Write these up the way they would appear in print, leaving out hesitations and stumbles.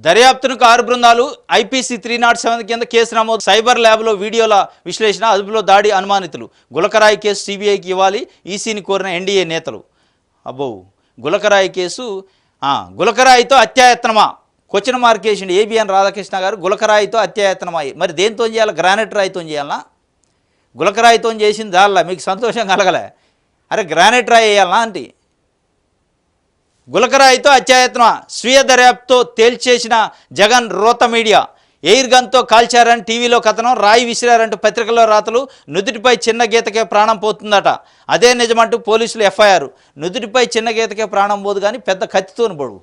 దర్యాప్తును కారు బృందాలు ఐపీసీ 307 కింద కేసు నమోదు. సైబర్ ల్యాబ్లో వీడియోల విశ్లేషణ, అదుపులో దాడి, అనుమానితులు. గులకరాయి కేసు సీబీఐకి ఇవ్వాలి ఈసీని కోరిన ఎన్డీఏ నేతలు. అబ్బో, గులకరాయి కేసు గులకరాయితో అత్యాయత్నమా? క్వశ్చన్ మార్క్ వేసిండు ఏబిఎన్ రాధాకృష్ణ గారు. గులకరాయితో అత్యాయత్నమా? మరి దేంతో చేయాలి? గ్రానైట్ రాయితో చేయాలనా? గులకరాయితో చేసింది దాల్లా మీకు సంతోషం కలగలే? అరే గ్రానైట్ రాయి వేయాలనా అంటే? గులకరాయితో అత్యాయత్నం, స్వీయ దర్యాప్తుతో తేల్చేసిన జగన్ రోత మీడియా. ఎయిర్ గన్తో కాల్చారని టీవీలో కథనం, రాయి విసిరారంటూ పత్రికల్లో రాతలు. నుదుటిపై చిన్న గీతకే ప్రాణం పోతుందట, అదే నిజమంటూ పోలీసులు ఎఫ్ఐఆర్. నుదుటిపై చిన్న గీతకే ప్రాణం పోదు కానీ పెద్ద కత్తితోని పొడువు.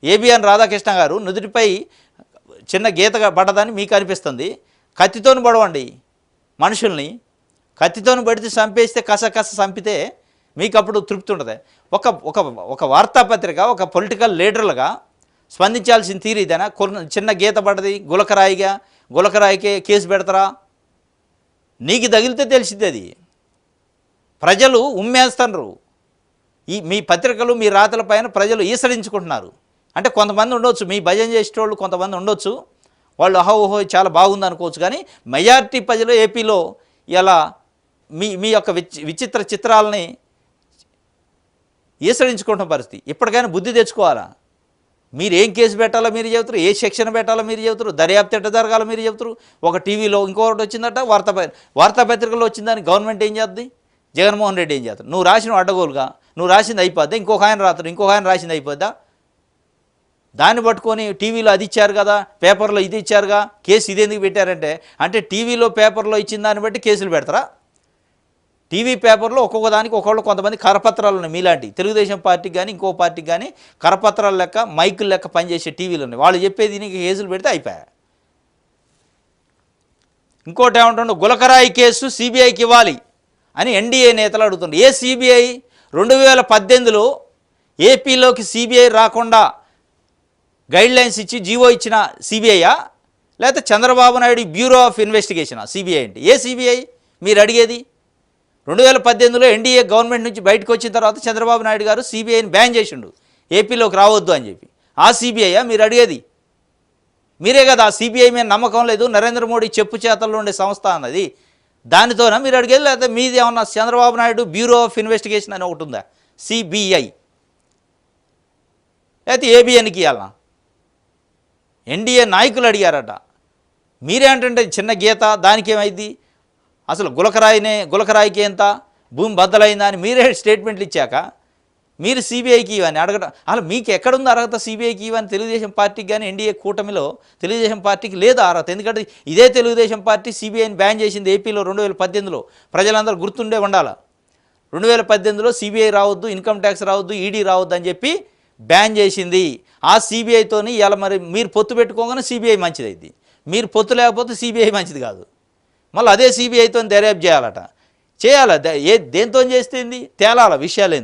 ఏబిఎన్ రాధాకృష్ణ గారు నుదుటిపై చిన్న గీత పడ్డదని మీకు అనిపిస్తుంది. కత్తితోని పడవండి మనుషుల్ని. కత్తితోని పడితే చంపేస్తే కస చంపితే మీకు అప్పుడు తృప్తి ఉంటుంది. ఒక ఒక ఒక వార్తాపత్రిక, ఒక పొలిటికల్ లీడర్లుగా స్పందించాల్సిన తీరు ఇదేనా? చిన్న గీత పడ్డది గులకరాయిగా, గులకరాయికే కేసు పెడతారా? నీకు తగిలితే తెలిసింది. అది ప్రజలు ఉమ్మేస్తున్నారు. మీ పత్రికలు, మీ రాతల పైన ప్రజలు ఈసడించుకుంటున్నారు. అంటే కొంతమంది ఉండొచ్చు, మీ భజన చేసేటోళ్ళు కొంతమంది ఉండొచ్చు, వాళ్ళు ఓహో చాలా బాగుంది అనుకోవచ్చు. కానీ మెజారిటీ ప్రజలు ఏపీలో ఇలా మీ యొక్క విచిత్ర చిత్రాలని ఈసడించుకుంటున్న పరిస్థితి. ఇప్పటికైనా బుద్ధి తెచ్చుకోవాలా? మీరు ఏం కేసు పెట్టాలో మీరు చెబుతారు, ఏ సెక్షన్ పెట్టాలో మీరు చెబుతారు, దర్యాప్తు ఎట్ట జరగాలో మీరు చెబుతారు. ఒక టీవీలో ఇంకొకటి వచ్చిందట, వార్తాపత్రికలో వచ్చిందని గవర్నమెంట్ ఏం చేస్తుంది? జగన్మోహన్ రెడ్డి ఏం చేస్తారు? నువ్వు రాసిన అడ్డగోలుగా నువ్వు రాసింది అయిపోద్దా? ఇంకొక ఆయన రాత్రు ఇంకొక ఆయన రాసింది అయిపోద్దా? దాన్ని పట్టుకొని టీవీలో అది ఇచ్చారు కదా, పేపర్లో ఇది ఇచ్చారుగా, కేసు ఇది ఎందుకు పెట్టారంటే అంటే టీవీలో పేపర్లో ఇచ్చిన దాన్ని బట్టి కేసులు పెడతారా? టీవీ పేపర్లో ఒక్కొక్క దానికి కొంతమంది కరపత్రాలు ఉన్నాయి. మీలాంటి తెలుగుదేశం పార్టీకి కానీ ఇంకో పార్టీకి కానీ కరపత్రాల లెక్క, మైకుల లెక్క పనిచేసే టీవీలు ఉన్నాయి. వాళ్ళు చెప్పేది దీనికి కేసులు పెడితే అయిపోయా. ఇంకోటి ఏమంటుండే, గులకరాయి కేసు సిబిఐకి ఇవ్వాలి అని ఎన్డీఏ నేతలు అడుగుతుండ్రు. ఏ సిబిఐ? 2018లో ఏపీలోకి సిబిఐ రాకుండా గైడ్లైన్స్ ఇచ్చి జీవో ఇచ్చిన సిబిఐయా, లేకపోతే చంద్రబాబు నాయుడు బ్యూరో ఆఫ్ ఇన్వెస్టిగేషనా సిబిఐ అంటే? ఏ సిబిఐ మీరు అడిగేది? 2018లో ఎన్డీఏ గవర్నమెంట్ నుంచి బయటకు వచ్చిన తర్వాత చంద్రబాబు నాయుడు గారు సిబిఐని బ్యాన్ చేసిండు, ఏపీలోకి రావద్దు అని చెప్పి. ఆ సిబిఐయా మీరు అడిగేది? మీరే కదా ఆ సిబిఐ మీద నమ్మకం లేదు, నరేంద్ర మోడీ చెప్పు చేతల్లో ఉండే సంస్థ అన్నది, దానితోనా మీరు అడిగేది? లేకపోతే మీది ఏమన్నా Chandrababu Naidu bureau of investigation అని ఒకటి ఉందా, సిబిఐ? లేకపోతే ఏబిఎన్కి ఇవ్వాలన్నా? ఎన్డీఏ నాయకులు అడిగారట. మీరేంటంటే చిన్న గీత దానికి ఏమైంది? అసలు గులకరాయికి ఎంత భూమి బద్దలైందా అని మీరే స్టేట్మెంట్లు ఇచ్చాక మీరు సిబిఐకి ఇవని అడగడం, అసలు మీకు ఎక్కడుంది అర్హత సిబిఐకి ఇవని? తెలుగుదేశం పార్టీకి కానీ ఎన్డీఏ కూటమిలో తెలుగుదేశం పార్టీకి లేదు అర్హత. ఎందుకంటే ఇదే తెలుగుదేశం పార్టీ సిబిఐని బ్యాన్ చేసింది ఏపీలో 2018లో. ప్రజలందరూ గుర్తుండే ఉండాలి. 2018లో సిబిఐ రావద్దు, ఇన్కమ్ ట్యాక్స్ రావద్దు, ఈడీ రావద్దు అని చెప్పి బ్యాన్ చేసింది. ఆ సిబిఐతోని ఇలా మరి మీరు పొత్తు పెట్టుకోగానే సిబిఐ మంచిది అయింది, మీరు పొత్తు లేకపోతే సిబిఐ మంచిది కాదు. మళ్ళీ అదే సిబిఐతో దర్యాప్తు చేయాలట. దేంతో చేస్తుంది తేలాల విషయాలేంది.